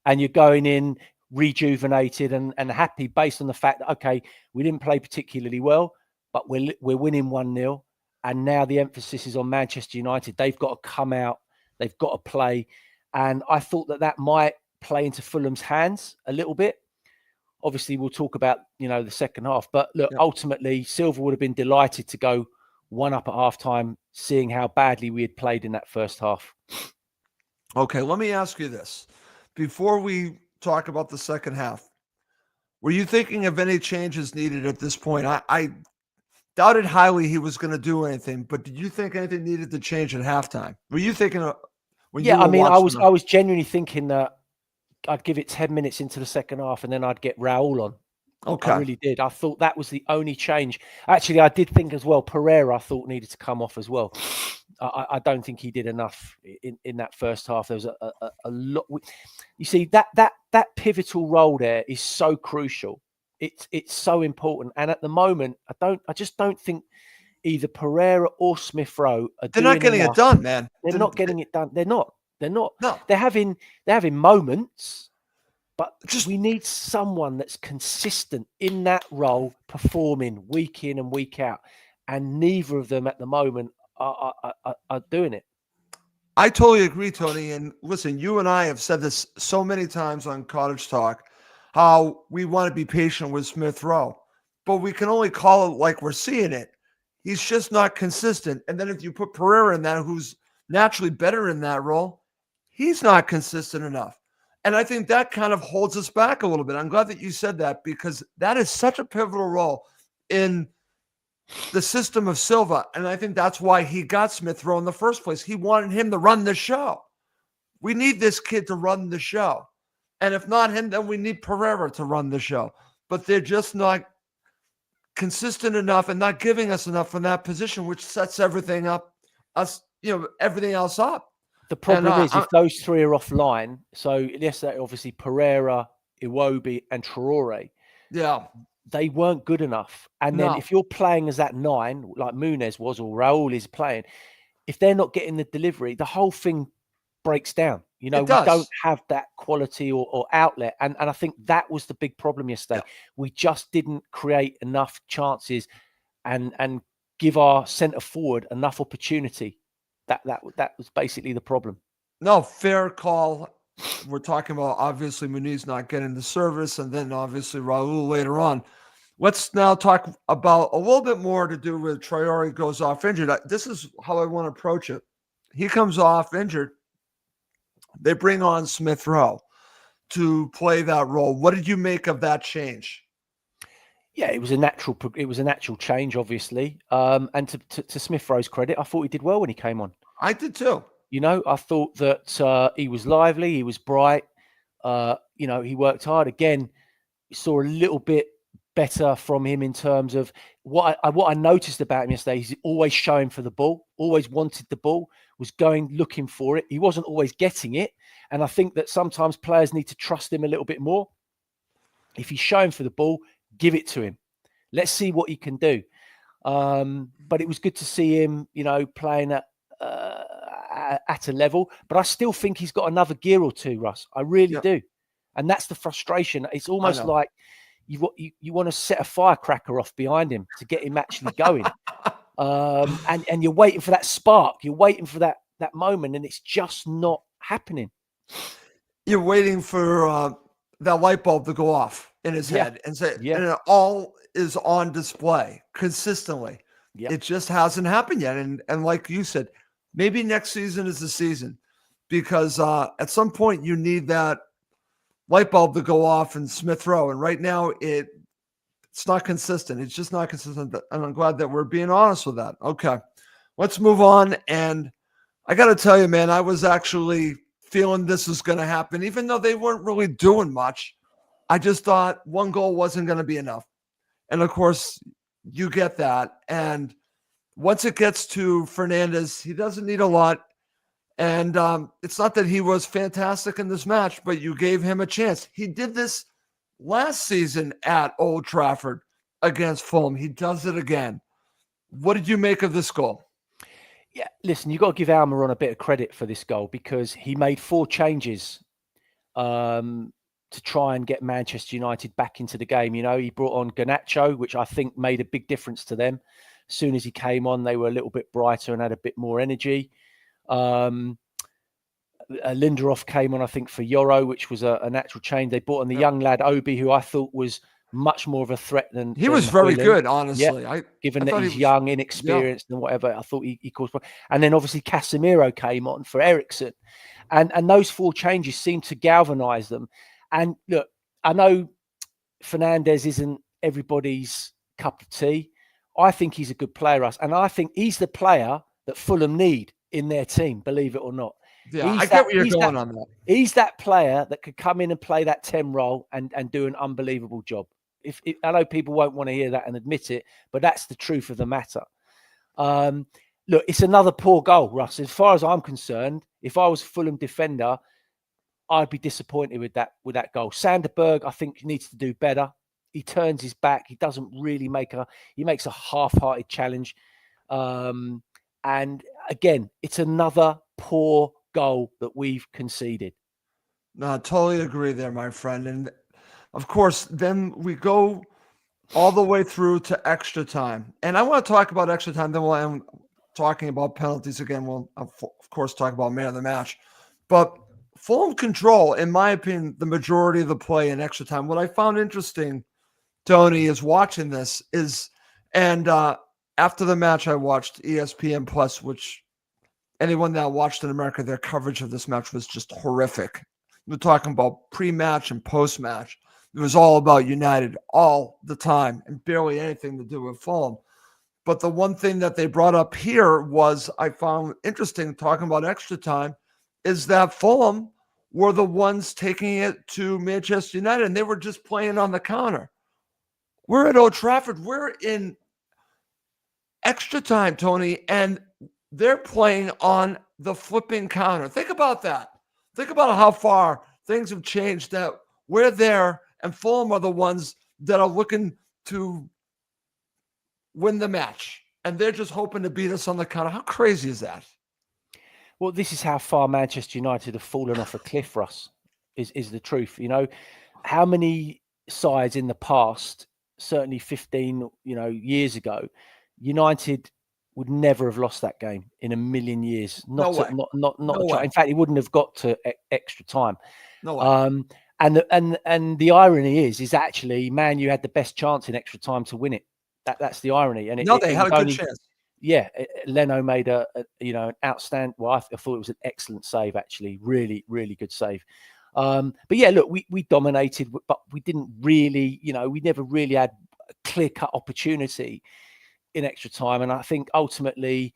And you're going in rejuvenated and happy based on the fact that, okay, we didn't play particularly well, but we're winning 1-0. And now the emphasis is on Manchester United. They've got to come out. They've got to play. And I thought that might play into Fulham's hands a little bit. Obviously, we'll talk about, the second half. But look, ultimately, Silva would have been delighted to go 1-up at halftime, seeing how badly we had played in that first half. Okay, let me ask you this. Before we talk about the second half, were you thinking of any changes needed at this point? I doubted highly he was going to do anything, but did you think anything needed to change at halftime? Were you thinking when you were watching? I was genuinely thinking that I'd give it 10 minutes into the second half and then I'd get Raul on. Okay. I really did. I thought that was the only change. Actually, I did think as well, Pereira I thought needed to come off as well. I don't think he did enough in that first half. There was a lot. You see, that pivotal role there is so crucial. It's so important. And at the moment, I just don't think either Pereira or Smith Rowe are They're not getting it done, man. They're not getting it done. They're not. No. They're having moments, but we need someone that's consistent in that role, performing week in and week out. And neither of them at the moment are doing it. I totally agree, Tony. And listen, you and I have said this so many times on Cottage Talk, how we want to be patient with Smith Rowe, but we can only call it like we're seeing it. He's just not consistent. And then if you put Pereira in that, who's naturally better in that role, he's not consistent enough. And I think that kind of holds us back a little bit. I'm glad that you said that, because that is such a pivotal role in the system of Silva. And I think that's why he got Smith Rowe in the first place. He wanted him to run the show. We need this kid to run the show. And if not him, then we need Pereira to run the show. But they're just not consistent enough and not giving us enough from that position, which sets everything up, everything else up. The problem is if those three are offline, so yesterday, obviously Pereira, Iwobi, and Traore, they weren't good enough. And then if you're playing as that 9, like Muniz was or Raul is playing, if they're not getting the delivery, the whole thing breaks down. We don't have that quality or outlet. And I think that was the big problem yesterday. We just didn't create enough chances and give our centre forward enough opportunity. That was basically the problem. No, fair call. We're talking about obviously Muniz not getting the service, and then obviously Raul later on. Let's now talk about a little bit more to do with Traore goes off injured. This is how I want to approach it. He comes off injured. They bring on Smith Rowe to play that role. What did you make of that change? Yeah, it was a natural change, obviously. And to Smith Rowe's credit, I thought he did well when he came on. I did too. I thought that he was lively, he was bright. He worked hard. Again, saw a little bit better from him in terms of what I noticed about him yesterday. He's always showing for the ball, always wanted the ball, was going looking for it. He wasn't always getting it, and I think that sometimes players need to trust him a little bit more. If he's showing for the ball, give it to him. Let's see what he can do. But it was good to see him, playing at a level. But I still think he's got another gear or two, Russ. I really do, and that's the frustration. It's almost like you want to set a firecracker off behind him to get him actually going. And you're waiting for that spark. You're waiting for that moment, and it's just not happening. You're waiting for that light bulb to go off in his head and say, and it all is on display consistently. It just hasn't happened yet. And like you said, maybe next season is the season, because at some point you need that light bulb to go off in Smith Rowe. And right now it's not consistent. It's just not consistent. And I'm glad that we're being honest with that. Okay, let's move on. And I got to tell you, man, I was actually feeling this was going to happen, even though they weren't really doing much. I just thought one goal wasn't going to be enough. And of course, you get that. And once it gets to Fernandez, he doesn't need a lot. And it's not that he was fantastic in this match, but you gave him a chance. He did this last season at Old Trafford against Fulham. He does it again. What did you make of this goal? Yeah, listen, you've got to give Almiron a bit of credit for this goal, because he made 4 changes to try and get Manchester United back into the game. He brought on Garnacho, which I think made a big difference to them. As soon as he came on, they were a little bit brighter and had a bit more energy. Lindelof came on, I think, for Euro, which was a natural change. They brought on the young lad Obi, who I thought was much more of a threat than he was very Højlund. good, Yeah, honestly. given I that thought he he's was, young, yeah. inexperienced, and whatever, I thought he caused. And then obviously Casemiro came on for Eriksen, and those 4 changes seemed to galvanise them. And look, I know Fernandes isn't everybody's cup of tea. I think he's a good player, Russ, and I think he's the player that Fulham need in their team, believe it or not. Yeah, I get where you're going on that. He's that player that could come in and play that 10 role and do an unbelievable job. If I know people won't want to hear that and admit it, but that's the truth of the matter. Look, it's another poor goal, Russ. As far as I'm concerned, if I was a Fulham defender, I'd be disappointed with that goal. Sanderberg, I think, needs to do better. He turns his back. He doesn't really he makes a half-hearted challenge. And again, it's another poor goal that we've conceded. No, I totally agree there, my friend. And of course, then we go all the way through to extra time. And I want to talk about extra time. Then we'll end talking about penalties again. We'll, of course, talk about man of the match. But Fulham control, in my opinion, the majority of the play in extra time. What I found interesting, Tony, is watching this after the match, I watched ESPN Plus, which anyone that watched in America, their coverage of this match was just horrific. We're talking about pre-match and post-match. It was all about United all the time and barely anything to do with Fulham. But the one thing that they brought up here was, I found interesting talking about extra time, is that Fulham were the ones taking it to Manchester United, and they were just playing on the counter. We're at Old Trafford. We're in extra time, Tony, and they're playing on the flipping counter. Think about that. Think about how far things have changed, that we're there and Fulham are the ones that are looking to win the match, and they're just hoping to beat us on the counter. How crazy is that? Well, this is how far Manchester United have fallen off a cliff, Russ, is the truth. You know, how many sides in the past, certainly 15, years ago, United would never have lost that game in a million years. Not in fact, it wouldn't have got to extra time. No way. And the irony is actually, Man, you had the best chance in extra time to win it. That's the irony. And they had a good chance. Yeah, Leno made an outstanding. Well, I thought it was an excellent save, actually. Really, really good save. But yeah, look, we dominated, but we didn't really, we never really had a clear-cut opportunity in extra time. And I think ultimately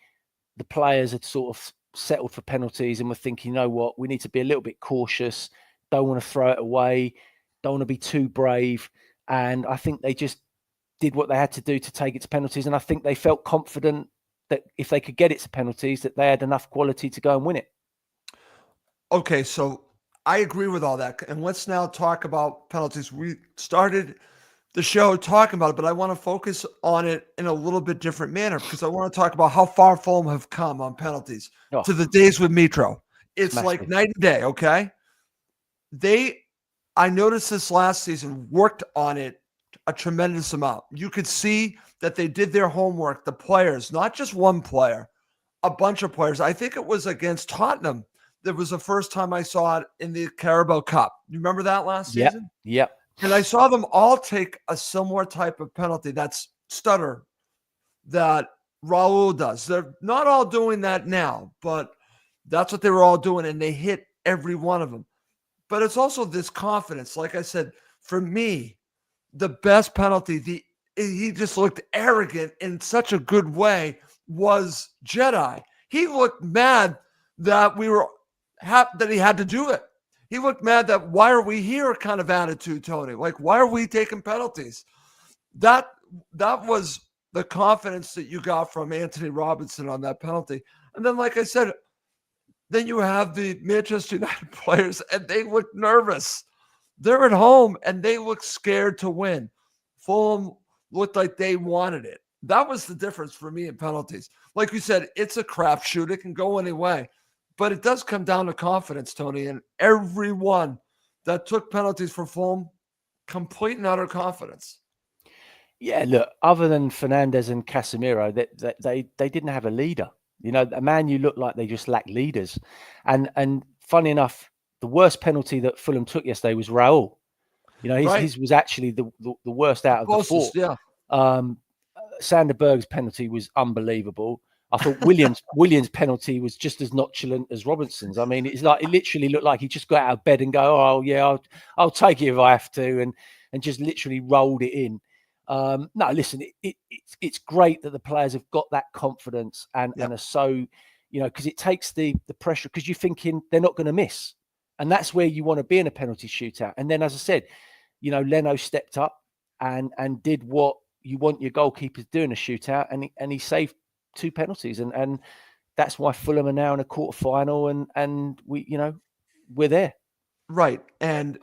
the players had sort of settled for penalties and were thinking, you know what, we need to be a little bit cautious. Don't want to throw it away. Don't want to be too brave. And I think they just did what they had to do to take it to penalties. And I think they felt confident that if they could get it to penalties, that they had enough quality to go and win it. Okay, so I agree with all that. And let's now talk about penalties. We started the show talking about it, but I want to focus on it in a little bit different manner, because I want to talk about how far Fulham have come on penalties to the days with Mitro. It's like night and day, okay? I noticed this last season, worked on it a tremendous amount. You could see that they did their homework, the players, not just one player, a bunch of players. I think it was against Tottenham. That was the first time I saw it in the Carabao Cup. You remember that last season? Yep. And I saw them all take a similar type of penalty, that's stutter, that Raul does. They're not all doing that now, but that's what they were all doing, and they hit every one of them. But it's also this confidence. Like I said, for me, the best penalty, he just looked arrogant in such a good way, was Jedi. He looked mad that that he had to do it. He looked mad that, why are we here kind of attitude, Tony. Like, why are we taking penalties? That was the confidence that you got from Anthony Robinson on that penalty. And then, like I said, then you have the Manchester United players, and they look nervous. They're at home, and they look scared to win. Fulham looked like they wanted it. That was the difference for me in penalties. Like you said, it's a crapshoot. It can go any way. But it does come down to confidence, Tony, and everyone that took penalties for Fulham, complete and utter confidence. Yeah, look, other than Fernandes and Casemiro, they didn't have a leader. A Man, you look like they just lack leaders. And funny enough, the worst penalty that Fulham took yesterday was Raul. You know, his was actually the worst out of the four. Yeah. Sander Berg's penalty was unbelievable. I thought Williams' penalty was just as nonchalant as Robinson's. I mean, it literally looked like he just got out of bed and go, "Oh yeah, I'll take it if I have to," and just literally rolled it in. No, listen, it's great that the players have got that confidence and are so, you know, because it takes the pressure, because you're thinking they're not going to miss, and that's where you want to be in a penalty shootout. And then, as I said, you know, Leno stepped up and did what you want your goalkeepers doing a shootout, and he saved 2 penalties, and that's why Fulham are now in a quarterfinal, and we're there. Right. And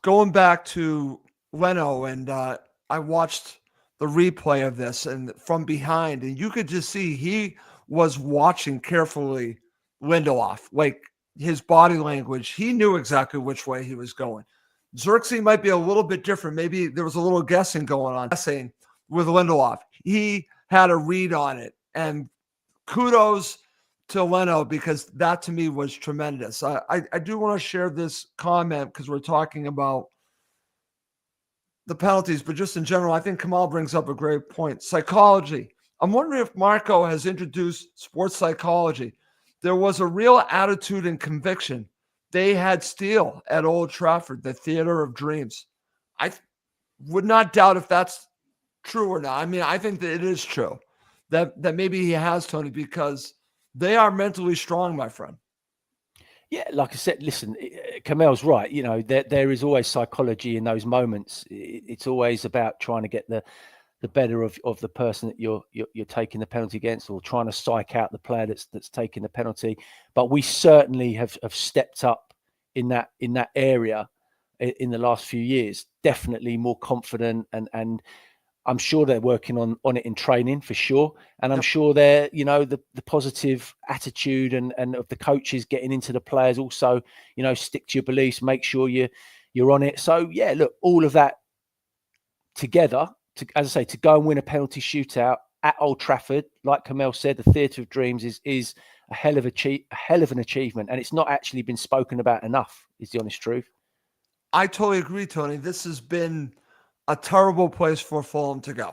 going back to Leno, and I watched the replay of this and from behind, and you could just see he was watching carefully Lindelof, like his body language. He knew exactly which way he was going. Xerxes might be a little bit different. Maybe there was a little guessing going on. Guessing with Lindelof, he had a read on it, and kudos to Leno, because that to me was tremendous. I do want to share this comment because we're talking about the penalties, but just in general, I think Kamal brings up a great point. Psychology. I'm wondering if Marco has introduced sports psychology. There was a real attitude and conviction. They had steel at Old Trafford, the theater of dreams. I would not doubt if that's true or not. I mean, I think that it is true that maybe he has, Tony, because they are mentally strong, my friend. Yeah, like I said, listen, Kamel's right. You know, there is always psychology in those moments. It's always about trying to get the better of the person that you're taking the penalty against, or trying to psych out the player that's taking the penalty. But we certainly have stepped up in that area in the last few years. Definitely more confident, and I'm sure they're working on it in training for sure. And I'm sure they're, you know, the positive attitude and of the coaches getting into the players also, you know, stick to your beliefs, make sure you're on it. So yeah, look, all of that together, as I say, to go and win a penalty shootout at Old Trafford, like Kamel said, the theatre of dreams is a hell of an achievement. And it's not actually been spoken about enough, is the honest truth. I totally agree, Tony. This has been a terrible place for Fulham to go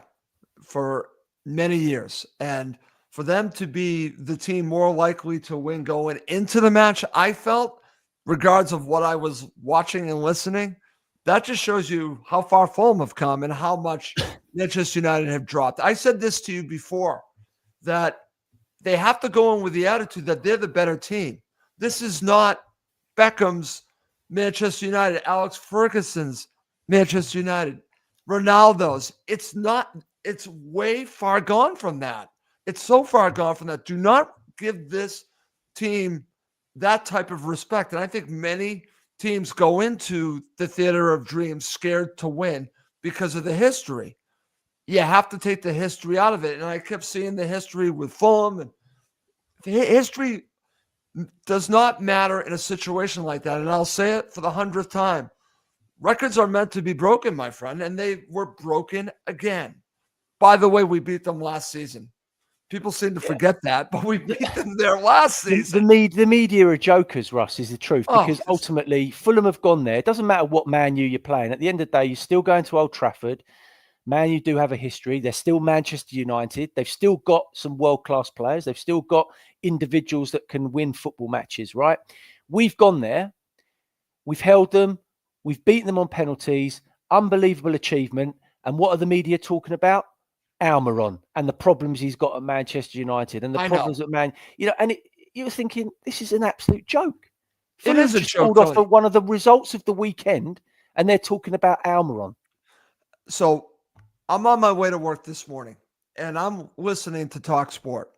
for many years. And for them to be the team more likely to win going into the match, I felt, regardless of what I was watching and listening, that just shows you how far Fulham have come and how much Manchester United have dropped. I said this to you before, that they have to go in with the attitude that they're the better team. This is not Beckham's Manchester United, Alex Ferguson's Manchester United, Ronaldo's. It's way far gone from that. It's so far gone from that. Do not give this team that type of respect. And I think many teams go into the theater of dreams scared to win because of the history. You have to take the history out of it. And I kept seeing the history with Fulham, and the history does not matter in a situation like that. And I'll say it for the 100th time. Records are meant to be broken, my friend, and they were broken again. By the way, we beat them last season. People seem to forget that, but we beat them there last season. The media are jokers, Russ, is the truth, because ultimately Fulham have gone there. It doesn't matter what Man U you're playing. At the end of the day, you're still going to Old Trafford. Man U do have a history. They're still Manchester United. They've still got some world-class players. They've still got individuals that can win football matches, right? We've gone there. We've held them. We've beaten them on penalties. Unbelievable achievement. And what are the media talking about? Almiron and the problems he's got at Manchester United and the problems at Man. You know, and you were thinking, this is an absolute joke. It is a joke. Off of one of the results of the weekend, and they're talking about Almiron. So I'm on my way to work this morning, and I'm listening to Talk Sport.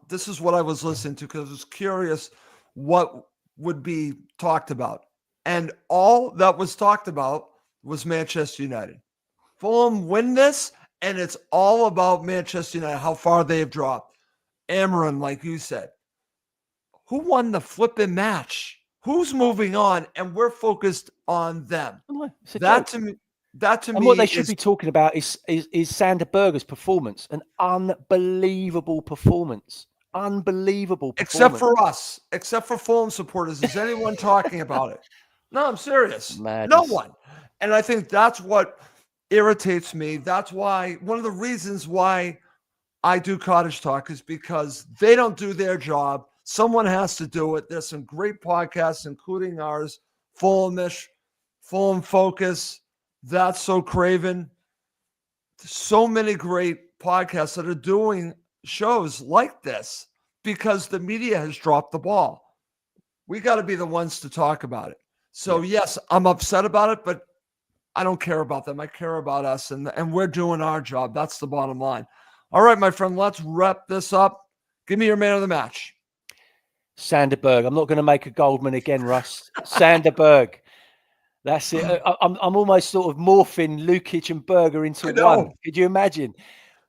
This is what I was listening to because I was curious what would be talked about. And all that was talked about was Manchester United. Fulham win this, and it's all about Manchester United, how far they've dropped. Almiron, like you said. Who won the flipping match? Who's moving on? And we're focused on them. That to me, and what they should be talking about is Sander Berger's performance, an unbelievable performance. unbelievable Except performance. for us, except for Fulham supporters. Is anyone talking about it? No, I'm serious. No Madness. one. And I think that's what irritates me. That's why one of the reasons why I do Cottage Talk is because they don't do their job. Someone has to do it. There's some great podcasts, including ours, Fulhamish, Fulham Focus, That's So Craven. So many great podcasts that are doing shows like this because the media has dropped the ball. We got to be the ones to talk about it. So, Yeah. yes, I'm upset about it, but I don't care about them. I care about us, and we're doing our job. That's the bottom line. All right, my friend, let's wrap this up. Give me your man of the match. Sanderberg. I'm not going to make a Goldman again, Russ. Sanderberg. That's it. I'm almost sort of morphing Lukic and Berger into I one. know. Could you imagine?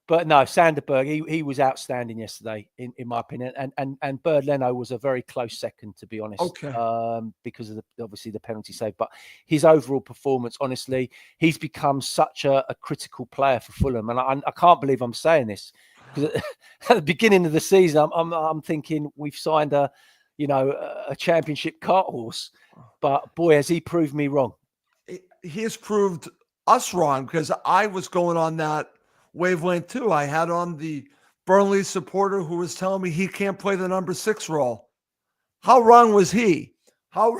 But no, Sanderberg, he was outstanding yesterday, in my opinion. And Bird Leno was a very close second, to be honest, Okay. because of obviously the penalty save. But his overall performance, honestly, he's become such a critical player for Fulham. And I can't believe I'm saying this, because at the beginning of the season, I'm thinking we've signed a championship cart horse. But boy, has he proved me wrong. He has proved us wrong because I was going on that wavelength too. I had on the Burnley supporter who was telling me he can't play the number 6 role. How wrong was he? How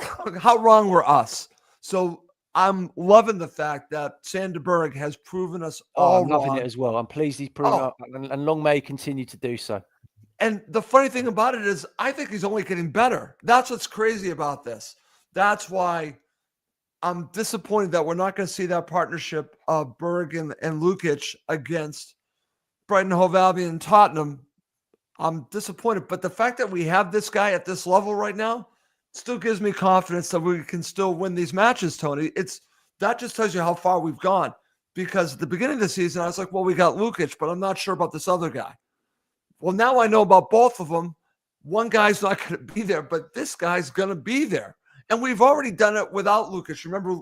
wrong were us? So I'm loving the fact that Sanderberg has proven us Oh, all I'm loving it wrong. as well. I'm pleased he's proven Oh, up, and long may he continue to do so. and the funny thing about it is I think he's only getting better. That's what's crazy about this. That's why I'm disappointed that we're not going to see that partnership of Berg and Lukic against Brighton, Hove Albion, and Tottenham. I'm disappointed. But the fact that we have this guy at this level right now still gives me confidence that we can still win these matches, Tony. That just tells you how far we've gone. Because at the beginning of the season, I was like, well, we got Lukic, but I'm not sure about this other guy. Well, now I know about both of them. One guy's not going to be there, but this guy's going to be there. And we've already done it without Lukic. Remember,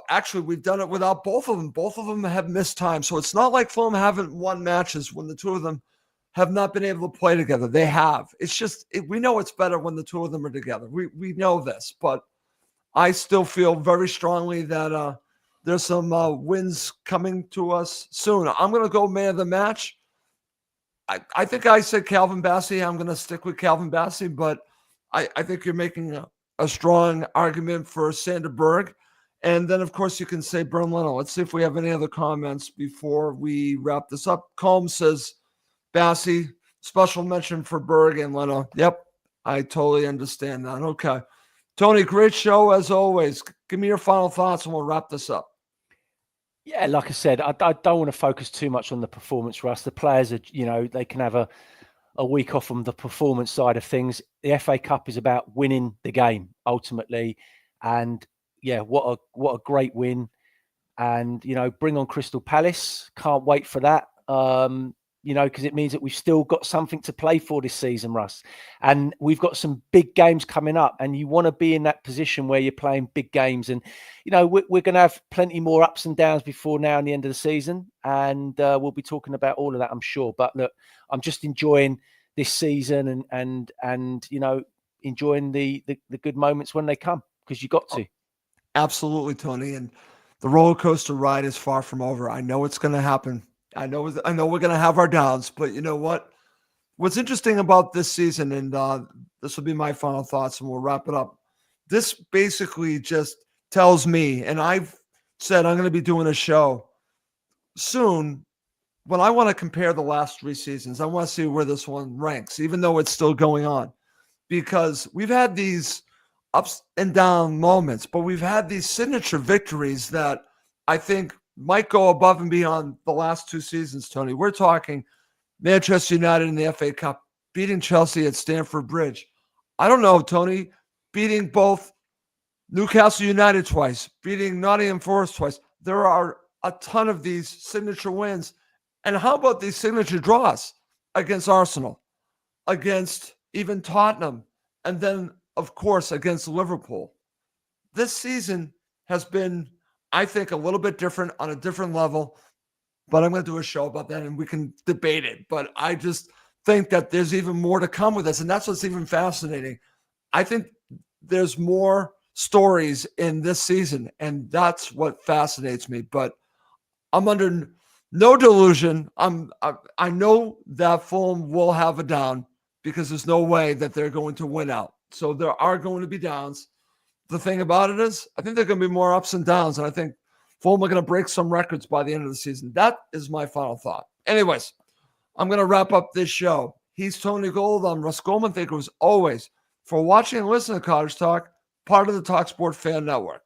actually, we've done it without both of them. Both of them have missed time. So it's not like Fulham haven't won matches when the two of them have not been able to play together. They have. It's just, we know it's better when the two of them are together. We know this, but I still feel very strongly that there's some wins coming to us soon. I'm going to go man of the match. I think I said Calvin Bassey. I'm going to stick with Calvin Bassey, but I think you're making a strong argument for Sanderberg. And then, of course, you can say Bernd Leno. Let's see if we have any other comments before we wrap this up. Combs says, Bassey, special mention for Berg and Leno. Yep, I totally understand that. Okay. Tony, great show as always. Give me your final thoughts and we'll wrap this up. Yeah, like I said, I don't want to focus too much on the performance, Russ. The players are, they can have a week off from the performance side of things. The FA Cup is about winning the game ultimately. And yeah, what a great win. And, bring on Crystal Palace. Can't wait for that. Because it means that we've still got something to play for this season, Russ. And we've got some big games coming up, and you want to be in that position where you're playing big games. And, we're going to have plenty more ups and downs before now and the end of the season. And we'll be talking about all of that, I'm sure. But look, I'm just enjoying this season and enjoying the good moments when they come, because you got to. Absolutely, Tony. And the roller coaster ride is far from over. I know it's going to happen. I know we're going to have our downs, but you know what? What's interesting about this season, and this will be my final thoughts, and we'll wrap it up. This basically just tells me, and I've said I'm going to be doing a show soon when I want to compare the last 3 seasons. I want to see where this one ranks, even though it's still going on, because we've had these ups and down moments, but we've had these signature victories that I think might go above and beyond the last 2 seasons, Tony. We're talking Manchester United in the FA Cup, beating Chelsea at Stamford Bridge. I don't know, Tony, beating both Newcastle United twice, beating Nottingham Forest twice. There are a ton of these signature wins. And how about these signature draws against Arsenal, against even Tottenham, and then, of course, against Liverpool? This season has been, I think, a little bit different on a different level, but I'm going to do a show about that and we can debate it. But I just think that there's even more to come with this. And that's what's even fascinating. I think there's more stories in this season, and that's what fascinates me. But I'm under no delusion. I know that Fulham will have a down because there's no way that they're going to win out. So there are going to be downs. The thing about it is, I think there are going to be more ups and downs, and I think Fulham are going to break some records by the end of the season. That is my final thought. Anyways, I'm going to wrap up this show. He's Tony Gold. I'm Russ Goldman. Thank you as always for watching and listening to Cottage Talk, part of the TalkSport Fan Network.